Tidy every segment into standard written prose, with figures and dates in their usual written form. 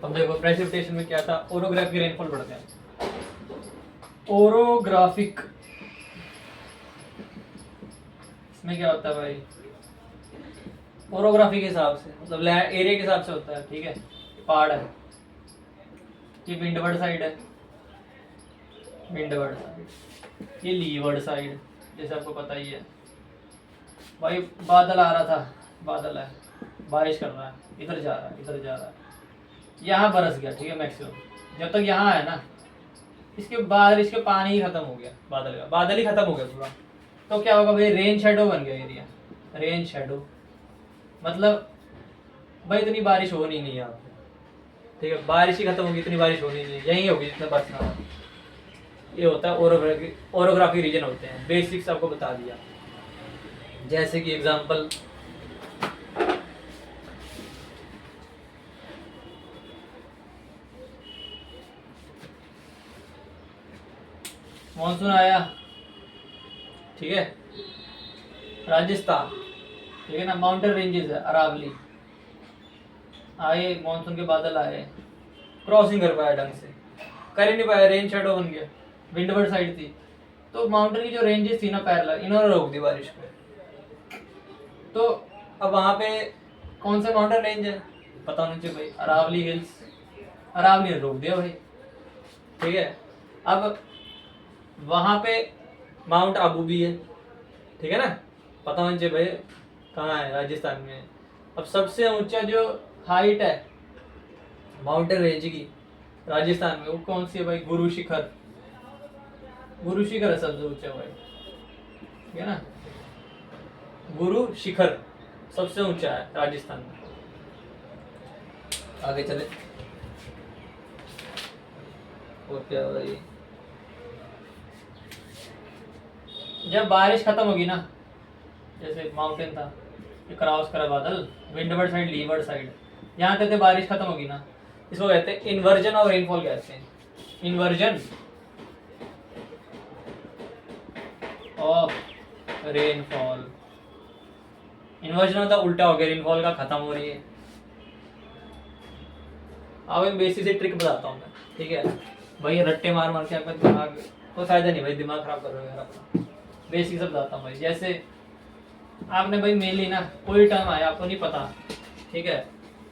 अब देखो प्रेसिपिटेशन में क्या था, ओरोग्राफिक रेनफॉल पढ़ते हैं। ओरोग्राफिक इसमें क्या होता है भाई, ओरोग्राफी के हिसाब से मतलब एरिया के हिसाब से होता है, ठीक है। पहाड़ है, ये विंडवर्ड साइड है, विंडवर्ड साइड, ये लीवर्ड साइड, जैसे आपको पता ही है भाई। बादल आ रहा था, बादल है, बारिश कर रहा है, इधर जा रहा है, इधर जा रहा है, यहाँ बरस गया, ठीक है मैक्सिमम। जब तक यहाँ है ना, इसके बारिश के पानी ही खत्म हो गया, बादल का बादल ही खत्म हो गया पूरा, तो क्या होगा भाई, रेन शेडो बन गया एरिया। रेन शेडो मतलब भाई इतनी बारिश होनी नहीं है यहाँ पे, ठीक है, बारिश ही खत्म होगी, इतनी बारिश होनी नहीं है, यही होगी जितना बरसना है। ये होता है ओरोग्राफी, ओरोग्राफी रीजन होते हैं, बेसिक्स आपको बता दिया। जैसे कि एग्जांपल मॉनसून आया, ठीक है, राजस्थान, ठीक है ना, माउंटेन रेंजेस है, अरावली आए, मॉनसून के बादल आए, क्रॉसिंग कर पाया ढंग से, कर ही नहीं पाया, रेन शेडो बन गया, विंडवर्ड साइड थी, तो माउंटेन की जो रेंजेस थी ना पैरेलल, इन्होंने रोक दी बारिश को। तो अब वहाँ पे कौन सा माउंटेन रेंज है पता होना चाहिए भाई, अरावली हिल्स, अरावली ने रोक दिया भाई, ठीक है। अब वहाँ पे माउंट आबू भी है, ठीक है ना, पता होना चाहिए भाई कहाँ है, राजस्थान में है। अब सबसे ऊंचा जो हाइट है माउंटेन रेंज की राजस्थान में, वो कौन सी है भाई, गुरु शिखर, गुरु शिखर है सबसे ऊंचा भाई, ठीक है ना, गुरु शिखर सबसे ऊंचा है राजस्थान में। आगे चले, और क्या भाई, जब बारिश खत्म होगी ना, जैसे माउंटेन था, ये क्रॉस करा बादल, विंडवर्ड साइड, लीवर्ड साइड, यहाँ कहते हैं बारिश खत्म होगी ना, इसको कहते हैं इन्वर्जन ऑफ रेनफॉल कहते हैं, इन्वर्जन ऑफ रेनफॉल। इन्वर्जन मतलब उल्टा हो गया, रेनफॉल का खत्म हो रही है। अब एक बेसिक से ट्रिक बताता हूँ मैं, ठीक है भाई, रट्टे मार मार के आपका दिमाग कोई फायदा नहीं भाई, दिमाग खराब कर रहे हो यार अपना। बेसिक से बताता हूँ भाई, जैसे आपने भाई मेनली ना कोई टर्म आया आपको नहीं पता, ठीक है,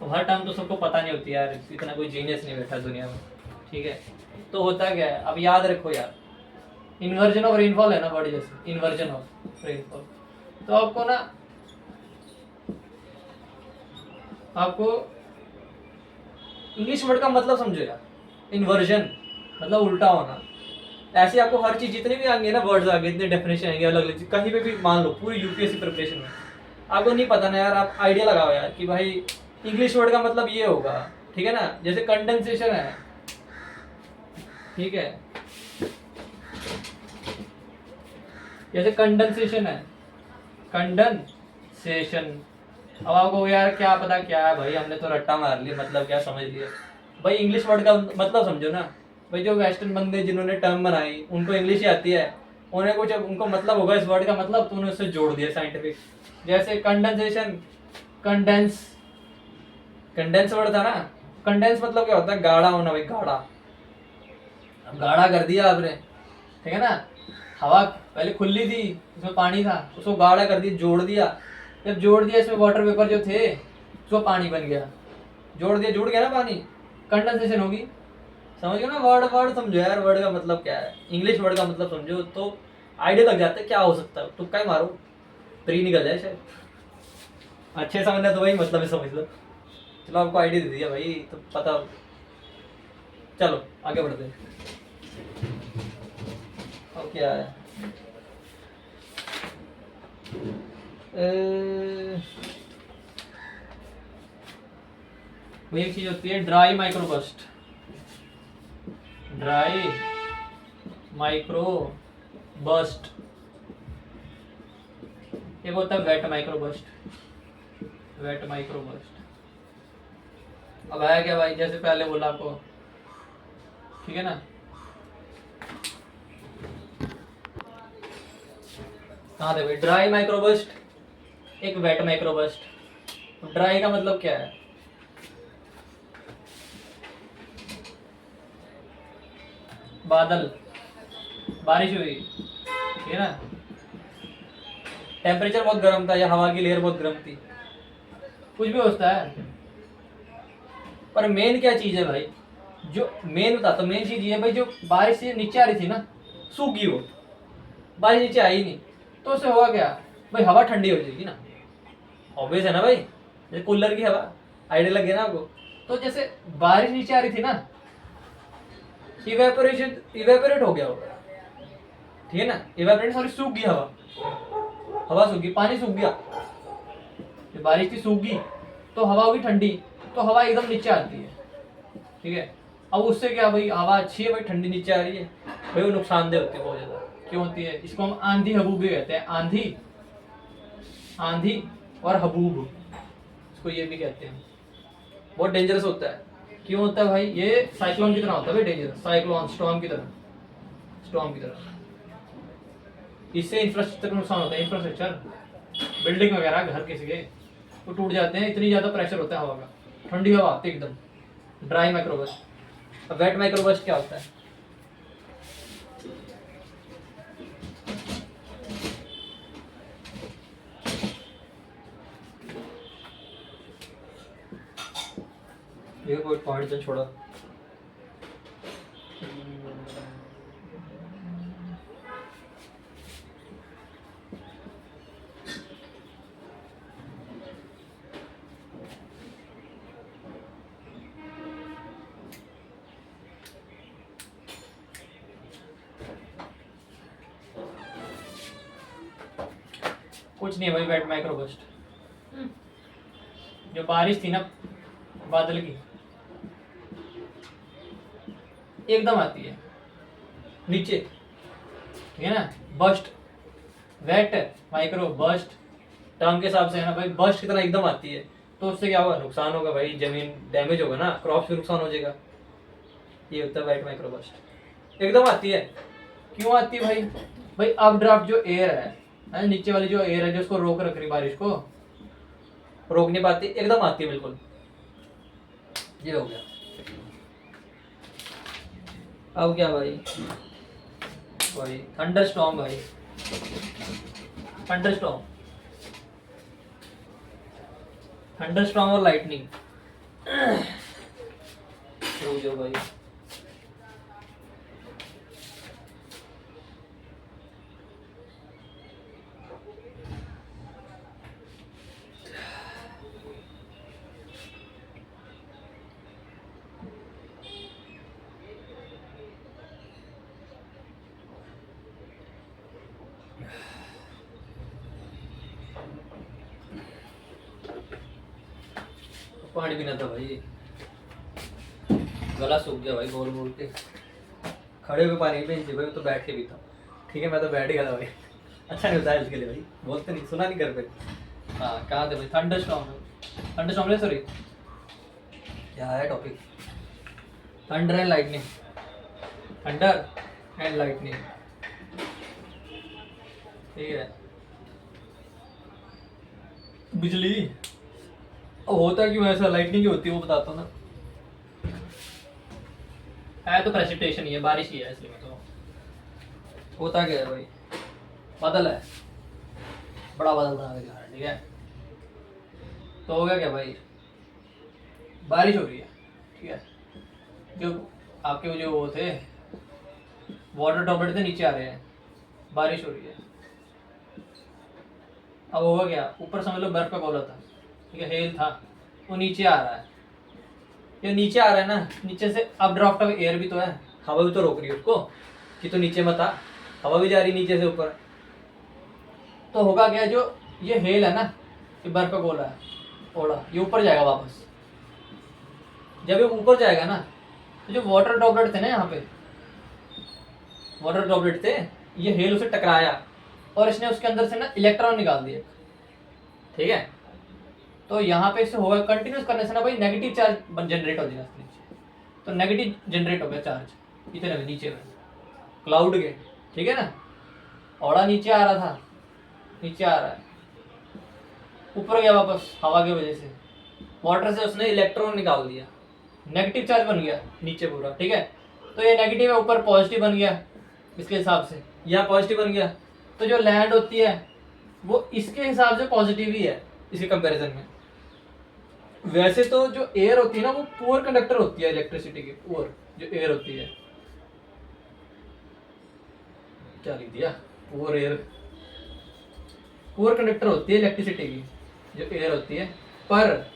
तो हर टर्म तो सबको पता नहीं होती यार, इतना कोई जीनियस नहीं बैठा दुनिया में, ठीक है। तो होता क्या है, अब याद रखो यार, इन्वर्जन ऑफ रेनफॉल है ना वर्ड, जैसे इन्वर्जन ऑफ रेनफॉल, तो आपको ना, आपको इंग्लिश वर्ड का मतलब समझो यार, इन्वर्जन मतलब उल्टा होना। ऐसे आपको हर चीज जितने भी आएंगे ना वर्ड्स आगे, इतने डेफिनेशन आएंगे अलग अलग, कहीं पे भी मान लो पूरी यूपीएससी प्रिपरेशन में आपको नहीं पता ना यार, आप आइडिया लगाओ यार कि भाई इंग्लिश वर्ड का मतलब ये होगा, ठीक है ना, जैसे कंडेंसेशन है, ठीक है, जैसे कंडेंसेशन है, कंडेंसेशन। अब आपको यार क्या पता क्या है भाई, हमने तो रट्टा मार लिया, मतलब क्या समझ लिया भाई, इंग्लिश वर्ड का मतलब समझो ना भाई। जो वेस्टर्न बंदे जिन्होंने टर्म बनाई उनको इंग्लिश ही आती है, उन्हें कुछ उनको मतलब होगा इस वर्ड का मतलब, तो उन्होंने उससे जोड़ दिया साइंटिफिक। जैसे कंडेंसेशन, कंडेंस, कंडेंस वर्ड था ना, कंडेंस मतलब क्या होता है, गाढ़ा होना भाई, गाढ़ा। अब गाढ़ा कर दिया आपने, ठीक है ना, हवा पहले खुली थी, उसमें पानी था, उसको गाढ़ा कर दिया, जोड़ दिया, जब जोड़ दिया इसमें वाटर वेपर जो थे, उसको पानी बन गया, जोड़ दिया, जुड़ गया ना पानी, कंडेंसेशन होगी। समझ गए ना, वर्ड वर्ड समझो यार, वर्ड का मतलब क्या है, इंग्लिश वर्ड का मतलब समझो तो आइडिया लग जाता है क्या हो सकता है, तुक्का ही मारो, फ्री निकल जाए शायद। अच्छे समझना तो वही मतलब है, समझ लो। चलो आपको आइडिया दे दिया भाई, तो पता, चलो आगे बढ़ते हैं। अब क्या है, वही एक चीज होती है ड्राई माइक्रोबर्स्ट, ड्राई माइक्रोबर्स्ट, एक होता है वेट माइक्रोबर्स्ट, वेट माइक्रोबर्स्ट। अब आया क्या भाई, जैसे पहले बोला आपको, ठीक है ना, कहाँ थे भाई, ड्राई माइक्रोबर्स्ट, एक वेट माइक्रोबर्स्ट। ड्राई का मतलब क्या है, बादल, बारिश हुई, ठीक है ना। टेम्परेचर बहुत गर्म था या हवा की लेयर बहुत गर्म थी, कुछ भी होता है। पर मेन क्या चीज है भाई, जो मेन बताता, मेन चीज ये है भाई, जो बारिश से नीचे आ रही थी ना, सूख गई वो, बारिश नीचे आई नहीं, तो उससे हुआ क्या भाई, हवा ठंडी हो जाएगी ना, ऑब्वियस है ना भाई, जैसे कूलर की हवा, आइडिया लग गया ना आपको। तो जैसे बारिश नीचे आ रही थी ना, इवेपोरेशन, इवेपोरेट हो गया वो, ठीक है ना, इवेपोरेट सॉरी, सूख गई हवा, हवा सूख गई, पानी सूख गया, जो बारिश थी सूख गई, तो हवा होगी ठंडी, तो हवा एकदम नीचे आती है, ठीक है। अब उससे क्या भाई, हवा अच्छी है भाई, ठंडी नीचे आ रही है भाई, वो नुकसानदेह होती है बहुत ज्यादा। क्यों होती है, इसको हम आंधी हबूब भी कहते हैं, आंधी, आंधी और हबूब, इसको ये भी कहते हैं। बहुत डेंजरस होता है। क्यों होता है भाई, ये साइक्लोन की तरह होता है भाई, डेंजरस, साइक्लोन, स्टॉर्म की तरह, स्टॉर्म की तरह। इससे इंफ्रास्ट्रक्चर को नुकसान होता है, इंफ्रास्ट्रक्चर, बिल्डिंग वगैरह, घर किसी के वो टूट जाते हैं, इतनी ज्यादा प्रेशर होता है हवा का, ठंडी हवा आती है एकदम। Dry microburst. अब वेट माइक्रोबर्स्ट क्या होता है, ये कोई पॉइंट जो छोड़ा, कुछ नहीं है भाई, वेट माइक्रोबर्स्ट, जो बारिश थी ना बादल की, एकदम आती है नीचे, ठीक है ना, bust, wait micro bust, term के हिसाब से है ना भाई, बस्ट की तरह एकदम आती है, तो उससे क्या होगा, नुकसान होगा भाई, जमीन डैमेज होगा ना, क्रॉप्स भी नुकसान हो जाएगा। ये होता है वेट माइक्रो बस्ट, एकदम आती है। क्यों आती है भाई, भाई अप ड्राफ्ट जो एयर है, नीचे वाली जो एयर है, जो उसको रोक रख रही, बारिश को रोक नहीं पाती, एकदम आती है बिल्कुल। ये हो गया। अब क्या भाई, भाई थंडर स्टॉर्म भाई, थंडर स्टॉर्म, थंडर स्टॉर्म और लाइटनिंग, रुक जाओ भाई, पानी पीना था भाई, गला सूख गया भाई, बोल बोल के, खड़े होकर पानी पीने चाहिए भाई, तो बैठ के पीता, ठीक है, मैं तो बैठ ही गया था भाई, अच्छा नहीं होता है इसके लिए भाई, बोलते नहीं, सुना नहीं घर पे। हाँ कहाँ थे भाई, thunder storm, thunder storm sorry, क्या है topic, thunder and lightning, thunder and lightning, ठीक है। बिजली, होता क्यों ऐसा, लाइटनिंग क्यों होती है वो बताता हूँ ना, है तो प्रेसिपिटेशन ही है, बारिश ही है, इसलिए मैं तो, होता क्या है भाई, बादल है, बड़ा बादल बना के दिखा रहा है, ठीक है, तो हो गया क्या भाई, बारिश हो रही है, ठीक है, जो आपके जो वो थे वाटर ड्रॉपलेट थे नीचे आ रहे हैं, बारिश हो रही है। अब होगा क्या, ऊपर समझ लो बर्फ का गोला था, ठीक है, हेल था, वो नीचे आ रहा है, ये नीचे आ रहा है ना, नीचे से अब ड्राफ्ट ऑफ एयर भी तो है, हवा भी तो रोक रही है उसको कि तो नीचे मत आ, हवा भी जा रही नीचे से ऊपर, तो होगा क्या, जो ये हेल है ना, ये बर्फ का गोला है, ओला, ये ऊपर जाएगा वापस, जब ये ऊपर जाएगा ना, तो जो वाटर ड्रॉपलेट थे ना, यहाँ पे वाटर ड्रॉपलेट थे, ये हेल उसे टकराया और इसने उसके अंदर से ना इलेक्ट्रॉन निकाल दिए, ठीक है, तो यहाँ पे इससे होगा, कंटिन्यूस करने से ना भाई नेगेटिव चार्ज जनरेट हो जाएगा नीचे, तो नेगेटिव जनरेट हो गया चार्ज इतने में नीचे में, क्लाउड के, ठीक है ना, औड़ा नीचे आ रहा था, नीचे आ रहा है, ऊपर गया वापस हवा की वजह से, वाटर से उसने इलेक्ट्रॉन निकाल दिया, नेगेटिव चार्ज बन गया नीचे पूरा, ठीक है, तो ये नेगेटिव है, ऊपर पॉजिटिव बन गया इसके हिसाब से, यहाँ पॉजिटिव बन गया, तो जो लैंड होती है वो इसके हिसाब से पॉजिटिव ही है इसके कंपैरिजन में। वैसे तो जो एयर होती है ना वो पुअर कंडक्टर होती है इलेक्ट्रिसिटी की, पुअर जो एयर होती है, क्या लिख दिया, पुअर एयर, पुअर कंडक्टर होती है इलेक्ट्रिसिटी की जो एयर होती है। पर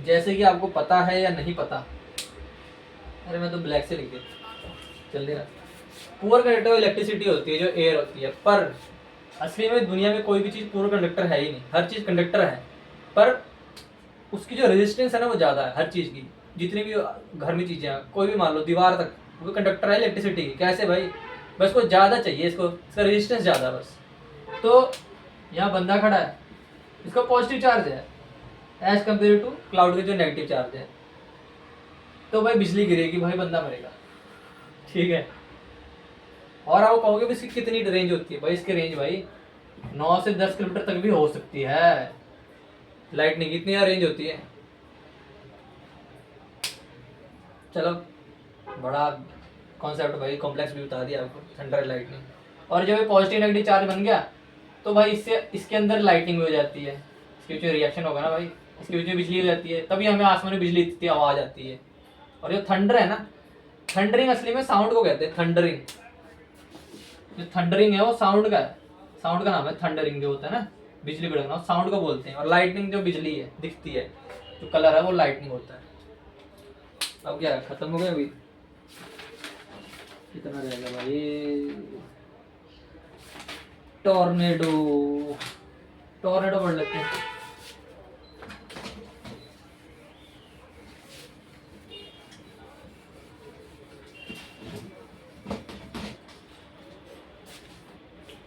जैसे कि आपको पता है या नहीं पता, अरे मैं तो ब्लैक से लिख दिया, चल दे रहा, पुअर कंडक्टर इलेक्ट्रिसिटी होती है जो एयर होती है, पर असली में दुनिया में कोई भी चीज़ पुअर कंडक्टर है ही नहीं, हर चीज़ कंडक्टर है, पर उसकी जो रेजिस्टेंस है ना वो ज़्यादा है हर चीज़ की, जितनी भी घर में चीज़ें हैं, कोई भी मान लो दीवार तक, वो कंडक्टर है इलेक्ट्रिसिटी की। कैसे भाई, बस को ज़्यादा चाहिए, इसको इसका रेजिस्टेंस ज़्यादा बस। तो यहाँ बंदा खड़ा है, इसका पॉजिटिव चार्ज है एज कम्पेयर टू क्लाउड के जो नेगेटिव चार्ज है, तो भाई बिजली गिरेगी, भाई बंदा मरेगा, ठीक है। और आप कहोगे इसकी कितनी रेंज होती है, भाई इसकी रेंज भाई 9 से 10 किलोमीटर तक भी हो सकती है लाइटनिंग, कितनी रेंज होती है। चलो बड़ा कॉन्सेप्ट भाई, कॉम्प्लेक्स भी बता दिया आपको, थंडर लाइटनिंग। और जब ये पॉजिटिव नेगेटिव चार्ज बन गया तो भाई इससे इसके अंदर लाइटिंग हो जाती है, इसके बीच में रिएक्शन होगा ना भाई, इसके बीच में बिजली हो जाती है, तभी हमें आसमान में बिजली इतनी आवाज़ आती है। और जो थंडर है ना, थंडरिंग असली में साउंड को कहते हैं, थंडरिंग, जो थंडरिंग है वो साउंड का है, साउंड का नाम है थंडरिंग, जो होता है ना बिजली कड़कना, साउंड को बोलते हैं। और लाइटनिंग जो बिजली है दिखती है, जो कलर है वो लाइटनिंग होता है। अब क्या खत्म हो गया अभी, कितना रहेगा भाई, टॉर्नेडो, टॉर्नेडो पढ़ लेते हैं।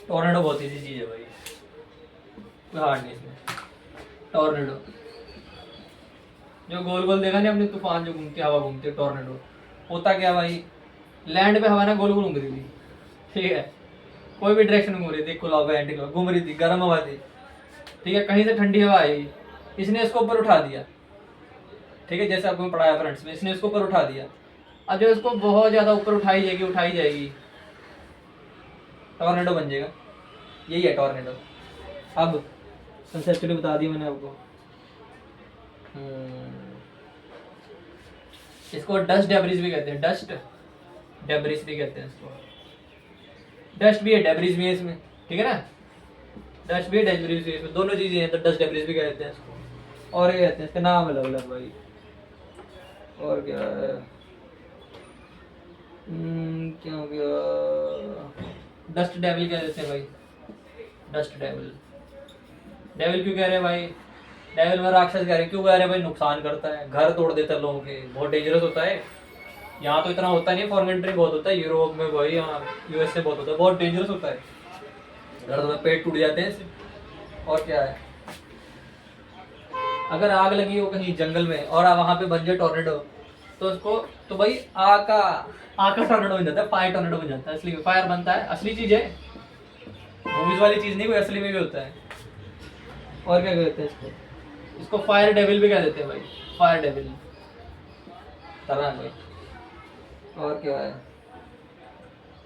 टॉर्नेडो बहुत ईजी चीज है भाई, कोई हार्ड नहीं इसमें। टॉर्नेडो जो गोल गोल देखा नहीं अपने, तूफान जो घूमती हवा घूमती है, टॉर्नेडो होता क्या भाई, लैंड पे हवा ना गोल गोल घूम रही थी, ठीक है, कोई भी डायरेक्शन घूम रही थी, क्लॉक एंटी क्लॉक घूम रही थी, गर्म हवा थी, ठीक है, कहीं से ठंडी हवा आई, इसने इसको ऊपर उठा दिया, ठीक है, जैसे आपको पढ़ाया फ्रेंड्स में, इसने इसको ऊपर उठा दिया। अब जब इसको बहुत ज़्यादा ऊपर उठाई जाएगी, टॉर्नेडो बन जाएगा, यही है टॉर्नेडो। अब कंसेप्चुअली बता दिया मैंने आपको। इसको डस्ट डेब्रिस भी कहते हैं, डस्ट डेब्रिस भी कहते हैं इसको, डस्ट भी है डेब्रिस भी है इसमें, ठीक है ना, डस्ट भी है डेब्रिस भी है इसमें, दोनों चीजें हैं, तो डस्ट डेब्रिस भी कहते हैं इसको। और ये कहते हैं, इसका नाम अलग अलग भाई, और क्या है, क्या हो गया, डस्ट डेविल कह देते हैं भाई, डस्ट डेविल। डेविल क्यों कह रहे हैं भाई, डेविल में राक्षस कह रहे हैं, क्यों कह रहे हैं भाई, नुकसान करता है, घर तोड़ देता है लोगों के, बहुत डेंजरस होता है। यहाँ तो इतना होता नहीं, फॉरेन कंट्री बहुत होता है, यूरोप में भाई, यहाँ यूएस में बहुत होता है, बहुत डेंजरस होता है, घर तो पेट टूट जाते हैं इससे। और क्या है, अगर आग लगी हो कहीं जंगल में और वहां पे बन जाए टॉर्नेडो, तो उसको तो भाई आग का टॉर्नेडो बन जाता है, फायर टॉर्नेडो बन जाता है, असली फायर बनता है, असली चीज है, मूवीज वाली चीज नहीं, कोई असली में भी होता है। और क्या कहते हैं इसको फायर डेविल भी कह देते हैं भाई, फायर डेविल तरह भाई। और क्या है,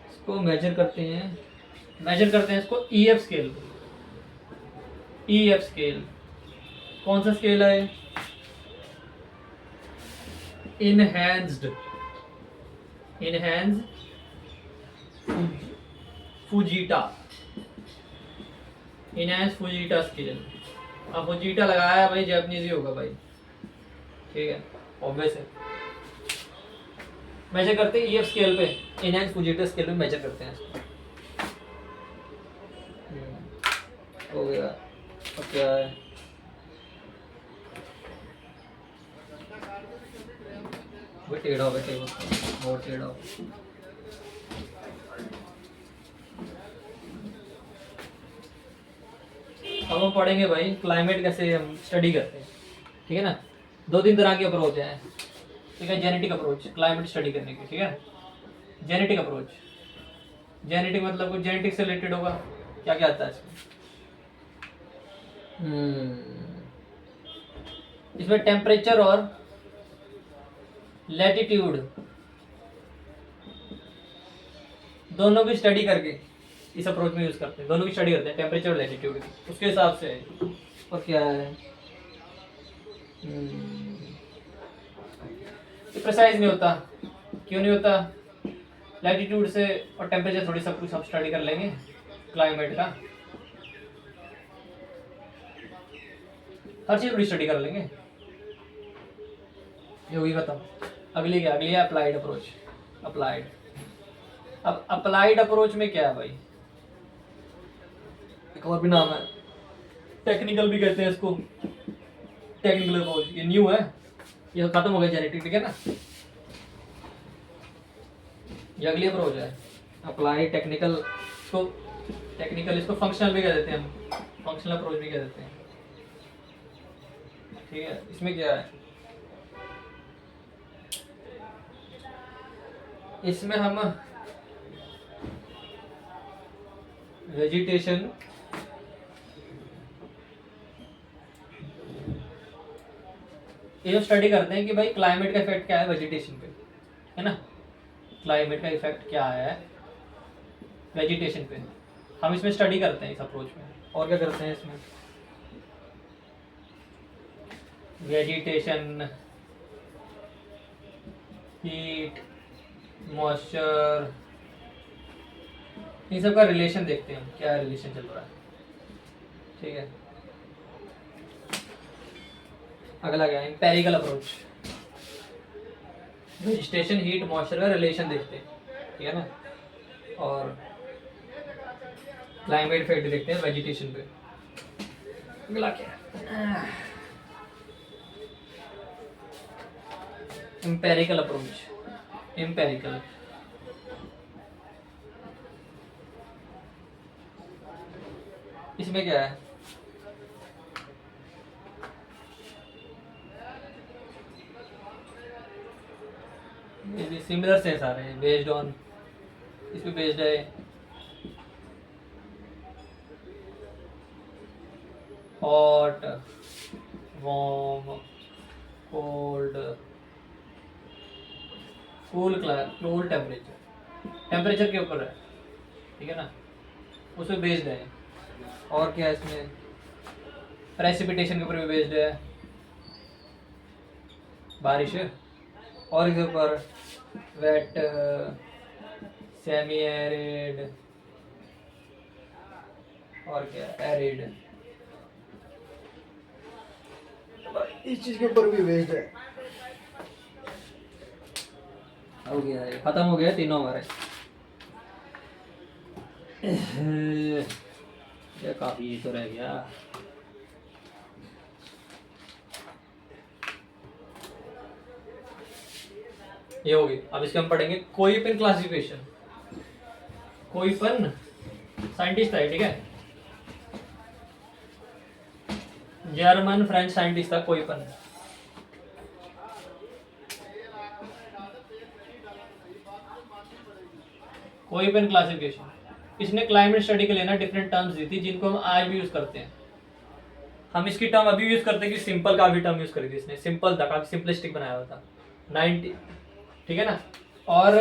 इसको मेजर करते हैं इसको ईएफ स्केल, ईएफ स्केल कौन सा स्केल है, इनहैंस्ड फुजीटा, इनहैंस फुजीटा स्केल। अब फुजीटा लगाया भाई, जापानीज ही होगा भाई, ठीक है, ऑब्वियस है। मेजर करते हैं ईएफ स्केल पे, इनहैंस फुजीटा स्केल पे मेजर करते हैं इसको। हो गया। अब क्या है, वो टेढ़ा हो गया, बहुत टेढ़ा हो। अब हम पढ़ेंगे भाई क्लाइमेट कैसे हम स्टडी करते हैं, ठीक है ना। 2-3 तरह के अप्रोच हैं, ठीक है, जेनेटिक अप्रोच क्लाइमेट स्टडी करने की, ठीक है, जेनेटिक अप्रोच, जेनेटिक मतलब कुछ जेनेटिक से रिलेटेड होगा, क्या क्या आता है इसमें टेम्परेचर और लैटिट्यूड दोनों की स्टडी करके इस अप्रोच में यूज करते हैं, दोनों की स्टडी करते हैं, टेम्परेचर और लैटिट्यूड की, उसके हिसाब से है। और क्या है, प्रिसाइज नहीं होता। क्यों नहीं होता? लैटिट्यूड से और टेम्परेचर थोड़ी सब कुछ हम स्टडी कर लेंगे क्लाइमेट का, हर चीज थोड़ी स्टडी कर लेंगे। ये होगी खत्म। अगली क्या, अगली है अप्लाइड अप्रोच। अप्लाइड, अब अप्लाइड अप्रोच में क्या है भाई, एक और भी नाम है, टेक्निकल भी कहते हैं इसको, टेक्निकल अप्रोच। ये न्यू है, ये खत्म हो गया जेनेटिक, ठीक है ना। ये अगली अप्रोच है अप्लाइड टेक्निकल। इसको टेक्निकल, इसको फंक्शनल भी कह देते हैं हम, फंक्शनल अप्रोच भी कह देते हैं, ठीक है। इसमें क्या है, इसमें हम वेजिटेशन, ये जो स्टडी करते हैं कि भाई क्लाइमेट का इफेक्ट क्या है वेजिटेशन पे, है ना, क्लाइमेट का इफेक्ट क्या है वेजिटेशन पे, हम इसमें स्टडी करते हैं इस अप्रोच में। और क्या करते हैं इसमें, वेजिटेशन, हीट, मॉइस्चर, इन सब का रिलेशन देखते हैं हम, क्या रिलेशन चल रहा है, ठीक है। अगला क्या है, empirical approach. Vegetation, heat, moisture का रिलेशन देखते हैं, ठीक है ना, और क्लाइमेट इफेक्ट देखते हैं वेजिटेशन पे। अगला क्या है, एम्पेरिकल अप्रोच। एम्पेरिकल, इसमें क्या है, ये भी सिमिलर से सारे हैं, बेस्ड ऑन, इस पे बेस्ड है hot, warm, cold, cool temperature, temperature के ऊपर है, ठीक है ना, उस पर बेस्ड है। और क्या है इसमें, प्रेसिपिटेशन के ऊपर भी बेस्ड है, बारिश, और इसके ऊपर वेट, सेमी एरिड, और क्या एरिड, इस चीज के ऊपर भी बेस्ड है। हो गया है, खत्म हो गया तीनों हमारे। ये काफी तो रह गया। ये होगी। अब इसके हम पढ़ेंगे कोईपन क्लासिफिकेशन। कोईपन साइंटिस्ट है, ठीक है, जर्मन फ्रेंच साइंटिस्ट था कोईपन। कोईपन क्लासिफिकेशन, इसने क्लाइमेट स्टडी के लिए ना डिफरेंट टर्म्स दी थी जिनको हम आज भी यूज करते हैं। हम इसकी टर्म अभी यूज करते हैं कि सिंपल का भी टर्म यूज करी थी इसने, सिंपल था, काफी सिंपलिस्टिक बनाया हुआ था 90, ठीक है ना। और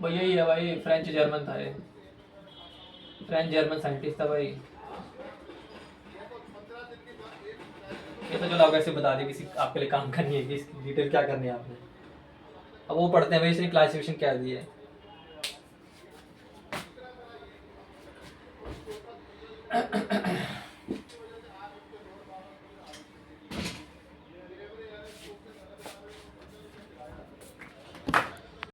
भाई यही है भाई, फ्रेंच जर्मन था ये, फ्रेंच जर्मन साइंटिस्ट था भाई। ये तो चलो आप ऐसे बता दें, किसी आपके लिए काम करनी है कि इसकी डिटेल क्या करनी है आपने। अब वो पढ़ते हैं भाई इसने क्लासिफिकेशन क्या दी है।